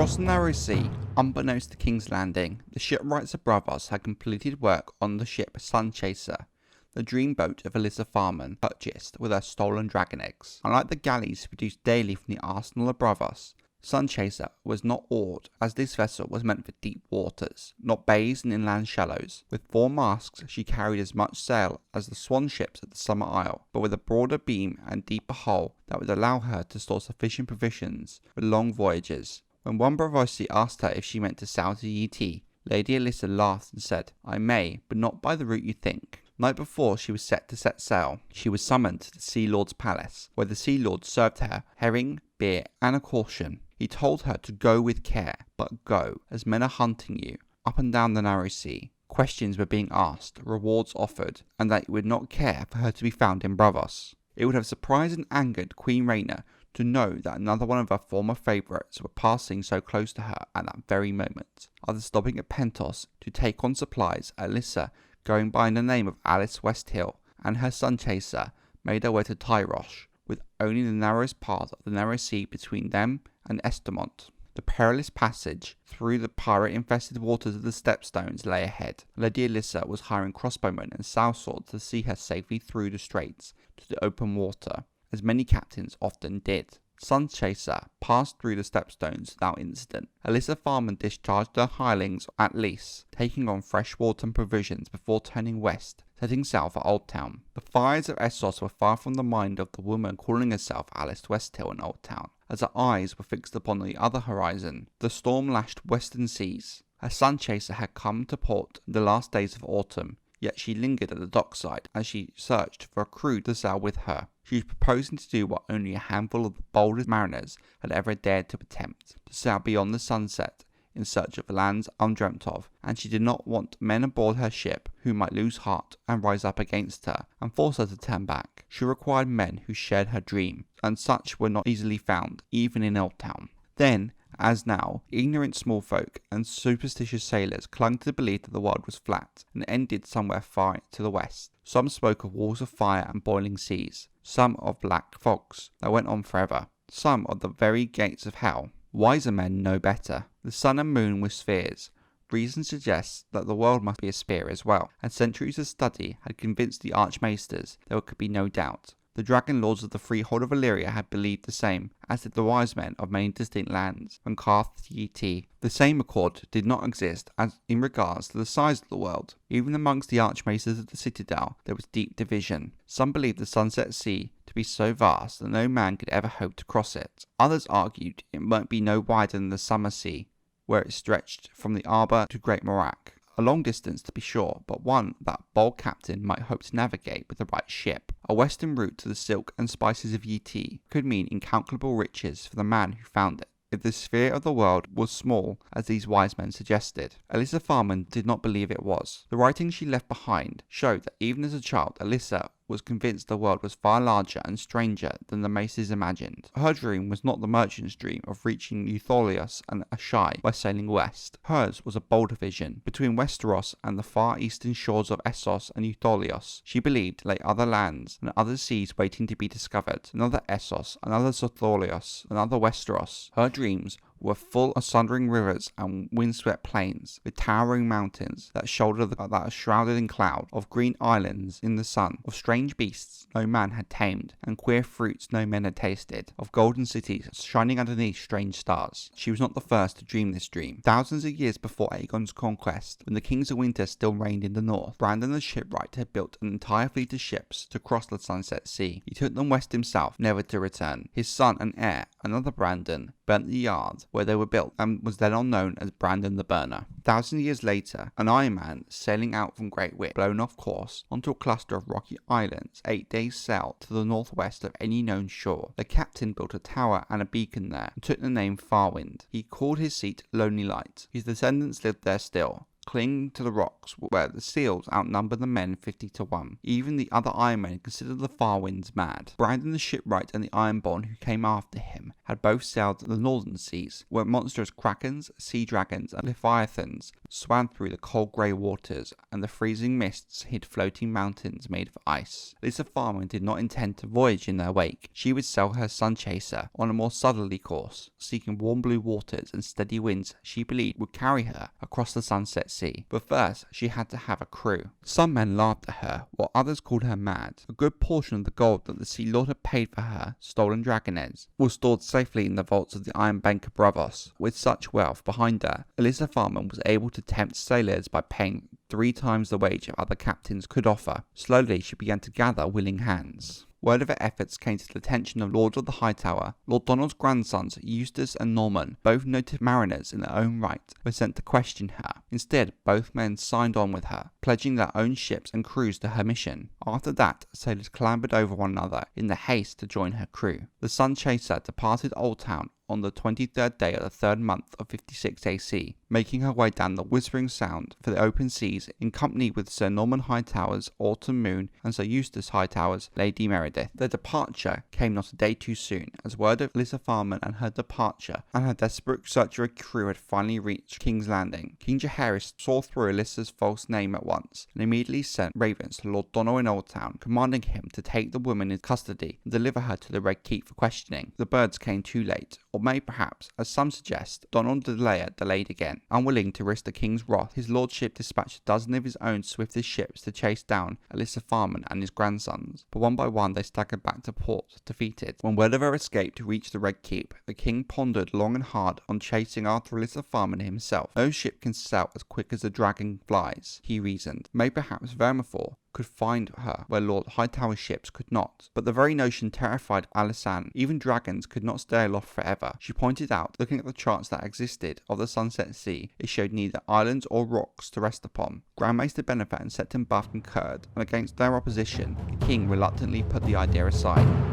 Across the narrow sea, unbeknownst to King's Landing, the shipwrights of Braavos had completed work on the ship Sunchaser, the dream boat of Elissa Farman, purchased with her stolen dragon eggs. Unlike the galleys produced daily from the arsenal of Braavos, Sunchaser was not oared, as this vessel was meant for deep waters, not bays and inland shallows. With 4 masts, she carried as much sail as the swan ships at the Summer Isle, but with a broader beam and deeper hull that would allow her to store sufficient provisions for long voyages. When one Braavosi asked her if she meant to sail to Yt, Lady Elissa laughed and said, "I may, but not by the route you think." Night before she was set to set sail, she was summoned to the Sea Lord's palace, where the Sea Lord served her herring, beer, and a caution. He told her to go with care, but go, as men are hunting you, up and down the narrow sea. Questions were being asked, rewards offered, and that he would not care for her to be found in Braavos. It would have surprised and angered Queen Rhaena to know that another one of her former favourites were passing so close to her at that very moment. After stopping at Pentos to take on supplies, Elissa, going by the name of Alice Westhill, and her Sunchaser made her way to Tyrosh, with only the narrowest part of the narrow sea between them and Estamont. The perilous passage through the pirate-infested waters of the Stepstones lay ahead. Lady Elissa was hiring crossbowmen and sellswords to see her safely through the straits to the open water, as many captains often did. Sunchaser passed through the Stepstones without incident. Elissa Farman discharged her hirelings at least, taking on fresh water and provisions before turning west, setting sail for Old Town. The fires of Essos were far from the mind of the woman calling herself Alice Westhill in Old Town, as her eyes were fixed upon the other horizon, the storm-lashed western seas. Her Sunchaser had come to port in the last days of autumn, yet she lingered at the dockside as she searched for a crew to sail with her. She was proposing to do what only a handful of the boldest mariners had ever dared to attempt, to sail beyond the sunset in search of lands undreamt of, and she did not want men aboard her ship who might lose heart and rise up against her and force her to turn back. She required men who shared her dream, and such were not easily found, even in Old Town. Then, as now, ignorant small folk and superstitious sailors clung to the belief that the world was flat and ended somewhere far to the west. Some spoke of walls of fire and boiling seas, some of black fogs that went on forever, some of the very gates of hell. Wiser men know better. The sun and moon were spheres. Reason suggests that the world must be a sphere as well, and centuries of study had convinced the Archmaesters there could be no doubt. The dragon lords of the freehold of Illyria had believed the same, as did the wise men of many distinct lands, from Karth to Yt. The same accord did not exist as in regards to the size of the world. Even amongst the Archmaesters of the Citadel there was deep division. Some believed the Sunset Sea to be so vast that no man could ever hope to cross it. Others argued it might be no wider than the Summer Sea, where it stretched from the Arbor to Great Morac. A long distance to be sure, but one that bold captain might hope to navigate with the right ship. A western route to the silk and spices of Yt could mean incalculable riches for the man who found it, if the sphere of the world was small as these wise men suggested. Elissa Farman did not believe it was. The writings she left behind showed that even as a child, Elissa was convinced the world was far larger and stranger than the Maesters imagined. Her dream was not the merchant's dream of reaching Eutholios and Ashai by sailing west. Hers was a bolder vision. Between Westeros and the far eastern shores of Essos and Eutholios, she believed lay other lands and other seas waiting to be discovered. Another Essos, another Eutholios, another Westeros. Her dreams were full of sundering rivers and windswept plains, with towering mountains that shouldered that are shrouded in cloud, of green islands in the sun, of strange beasts no man had tamed, and queer fruits no men had tasted, of golden cities shining underneath strange stars. She was not the first to dream this dream. Thousands of years before Aegon's conquest, when the kings of winter still reigned in the north, Brandon the shipwright had built an entire fleet of ships to cross the Sunset Sea. He took them west himself, never to return. His son and heir, another Brandon, burnt the yard where they were built and was then on known as Brandon the Burner. 1,000 years later, an Iron Man sailing out from Great Whip, blown off course onto a cluster of rocky islands 8 days' sail to the northwest of any known shore. The captain built a tower and a beacon there and took the name Farwind. He called his seat Lonely Light. His descendants lived there still, clinging to the rocks where the seals outnumbered the men 50-1. Even the other Ironmen considered the far winds mad. Brandon the shipwright and the Ironborn who came after him had both sailed the northern seas, where monstrous krakens, sea dragons, and leviathans swam through the cold grey waters, and the freezing mists hid floating mountains made of ice. Elissa Farman did not intend to voyage in their wake. She would sail her sun chaser on a more southerly course, seeking warm blue waters and steady winds she believed would carry her across the sunset sea. But first, she had to have a crew. Some men laughed at her, while others called her mad. A good portion of the gold that the Sea Lord had paid for her stolen dragonets was stored safely in the vaults of the Iron Bank of Braavos. With such wealth behind her, Elissa Farman was able to tempt sailors by paying 3 times the wage of other captains could offer. Slowly, she began to gather willing hands. Word of her efforts came to the attention of Lords of the Hightower. Lord Donald's grandsons, Eustace and Norman, both noted mariners in their own right, were sent to question her. Instead, both men signed on with her, pledging their own ships and crews to her mission. After that, sailors clambered over one another in the haste to join her crew. The Sun Chaser departed Old Town on the 23rd day of the 3rd month of 56 AC, making her way down the Whispering Sound for the open seas in company with Sir Norman Hightower's Autumn Moon and Sir Eustace Hightower's Lady Meredith. Their departure came not a day too soon, as word of Elissa Farman and her departure and her desperate search for a crew had finally reached King's Landing. King Jaehaerys saw through Elissa's false name at once and immediately sent ravens to Lord Donald in Old Town, commanding him to take the woman in custody and deliver her to the Red Keep for questioning. The birds came too late, or may perhaps, as some suggest, Donald the Delayer delayed again. Unwilling to risk the king's wrath, his lordship dispatched a dozen of his own swiftest ships to chase down Elissa Farman and his grandsons, but one by one they staggered back to port, defeated. When word of her escape reached the Red Keep, the king pondered long and hard on chasing after Elissa Farman himself. No ship can sail as quick as the dragon flies, he reasoned. May perhaps Vermithor could find her where Lord Hightower's ships could not. But the very notion terrified Alsyanna. Even dragons could not stay aloft forever. She pointed out, looking at the charts that existed of the Sunset Sea, it showed neither islands or rocks to rest upon. Grand Maester Benefit and Septon Buff concurred, and against their opposition, the king reluctantly put the idea aside.